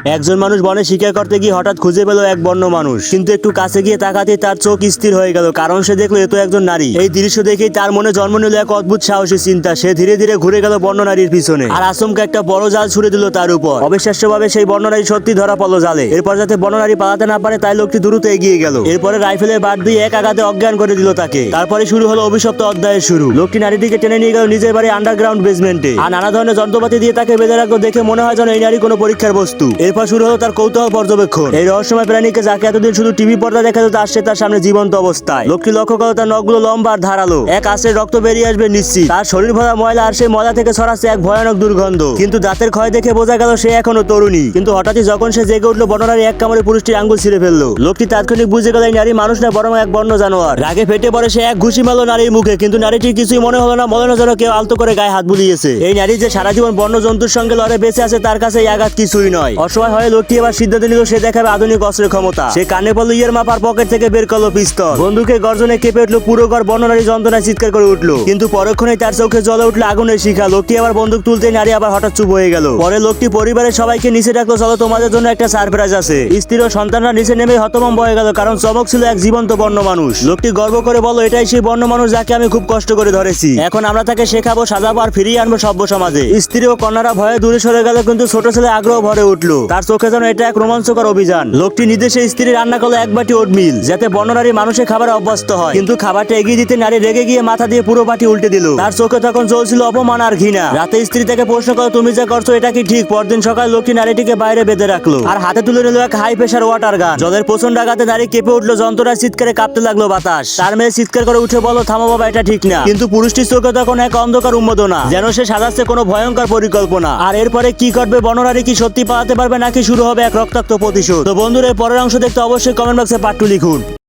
একজন মানুষ বনে শিকার করতে গিয়ে হঠাৎ খুঁজে পেল এক বন্য মানুষ, কিন্তু একটু কাছে গিয়ে তাকাতে তার চোখ স্থির হয়ে গেল, কারণ সে দেখলো এ তো একজন নারী। এই দৃশ্য দেখেই তার মনে জন্ম নিল এক অদ্ভুত সাহসী চিন্তা। সে ধীরে ধীরে ঘুরে গেল বন্য নারীর পিছনে আর আচমকা একটা বড় জাল ছুড়ে দিল তার উপর। অবিশ্বাস্যভাবে সেই বন্য নারী সত্যি ধরা পড়ল জালে। এরপর যাতে বন্য নারী পালাতে না পারে তাই লোকটি দ্রুত এগিয়ে গেল। এরপরে রাইফেলের বাট দিয়ে এক আঘাতে অজ্ঞান করে দিল তাকে। তারপরে শুরু হলো অভিশপ্ত অধ্যায়ের শুরু। লোকটি নারীটিকে টেনে নিয়ে গেল নিজের বাড়ি আন্ডারগ্রাউন্ড বেসমেন্টে আর নানা ধরনের যন্ত্রপাতি দিয়ে তাকে বেঁধে রাখলো। দেখে মনে হয় যেন এই নারী কোনো পরীক্ষার বস্তু। এরপর শুরু হলো তার কৌতূহল পর্যবেক্ষণ। এই রহস্যময় প্রাণীকে যাকে এতদিন শুধু টিভি পর্দা দেখা যেত আসছে তার সামনে জীবন্ত অবস্থায়। লোকটি লক্ষ্য করলো তার নখগুলো লম্বা আর ধারালো। এক আশ্রের রক্ত বেরিয়ে আসবে নিশ্চিত। তার শরীর ভরা ময়লা আর সেই ময়লা থেকে ছড়াচ্ছে এক ভয়ানক দুর্গন্ধ। কিন্তু দাঁতের ক্ষয় দেখে বোঝা গেল সে এখনো তরুণী। কিন্তু হঠাৎই যখন সে জেগে উঠলো বননারী এক কামড়ে পুরুষটির আঙ্গুল ছিঁড়ে ফেললো। লোকটি তাৎক্ষণিক বুঝে গেল এই নারী মানুষ না বরং এক বন্য জানোয়ার। রাগে ফেটে পড়ে সে এক ঘুষি মারল নারীর মুখে, কিন্তু নারীটির কিছুই মনে হলো না, মনে হলো যেন কেউ আলতো করে গায়ে হাত বুলিয়েছে। এই নারী যে সারা জীবন বন্য জন্তুর সঙ্গে লড়ে বেঁচে আছে তার কাছে এই আঘাত কিছুই নয়। অসহায় হয়ে লোকটি এবার সিদ্ধান্ত নিল সে দেখাবে আধুনিক অস্ত্রের ক্ষমতা। সে কানে পড়লো ইয়ের মাপার পকেট থেকে বের করলো পিস্তল। বন্দুকের গর্জনে কেঁপে উঠলো পুরো ঘর। বন্য নারী যন্ত্রণায় চিৎকার করে উঠলো, কিন্তু পরক্ষণেই তার চোখে জ্বলে উঠলো আগুনের শিখা। লোকটি আবার বন্দুক তুলতেই নারী আবার হঠাৎ চুপ হয়ে গেল। পরে লোকটি পরিবারের সবাইকে নিচে ডাকলো, চলো তোমাদের জন্য একটা সারপ্রাইজ আছে। স্ত্রী ও সন্তানরা নিচে নেমে হতভম্ব হয়ে গেল, কারণ চমক ছিল এক জীবন্ত বন্য মানুষ। লোকটি গর্ব করে বলল, এটাই সেই বন্য মানুষ যাকে আমি খুব কষ্ট করে ধরেছি। এখন আমরা তাকে শেখাবো, সাজাবো আর ফিরিয়ে আনবো সভ্য সমাজে। স্ত্রী ও কন্যারা ভয়ে দূরে সরে গেল, কিন্তু ছোট ছেলে আগ্রহ ভরে উঠলো। তার চোখে যেন এটা এক রোমাঞ্চকর অভিযান। লোকটি নির্দেশে স্ত্রী রান্না করলো এক বাটি ওটমিল, যাতে বন্য নারী মানুষের খাবারে অভ্যস্ত হয়। কিন্তু খাবারটা এগিয়ে দিতে নারী রেগে গিয়ে মাথা দিয়ে পুরো বাটি উল্টে দিল। তার চোখে তখন চলছিল অপমান আর ঘৃণা। রাতে স্ত্রী তাকে প্রশ্ন করো, তুমি যা করছো এটা কি ঠিক? পরদিন সকালে লোকটি নারীটিকে বাইরে বেঁধে রাখলো আর হাতে তুলে নিল এক হাই প্রেসার ওয়াটার গান। জলের প্রচন্ড আঘাতে নারী কেঁপে উঠলো, যন্ত্রণার চিৎকারে কাঁপতে লাগলো বাতাস। তার মেয়ে চিৎকার করে উঠে বলো, থামো বাবা, এটা ঠিক না। কিন্তু পুরুষটির চোখে তখন এক অন্ধকার উন্মোদনা, যেন সে সাজাচ্ছে কোনো ভয়ঙ্কর পরিকল্পনা। আর এরপরে কি করবে বননারী? কি সত্যি পালাতে পারবে নাকি শুরু হবে এক রক্তাক্ত প্রতিশোধ? তো বন্ধুরা, এর পরের অংশ দেখতে অবশ্যই কমেন্ট বক্সে পার্ট 2 লিখুন।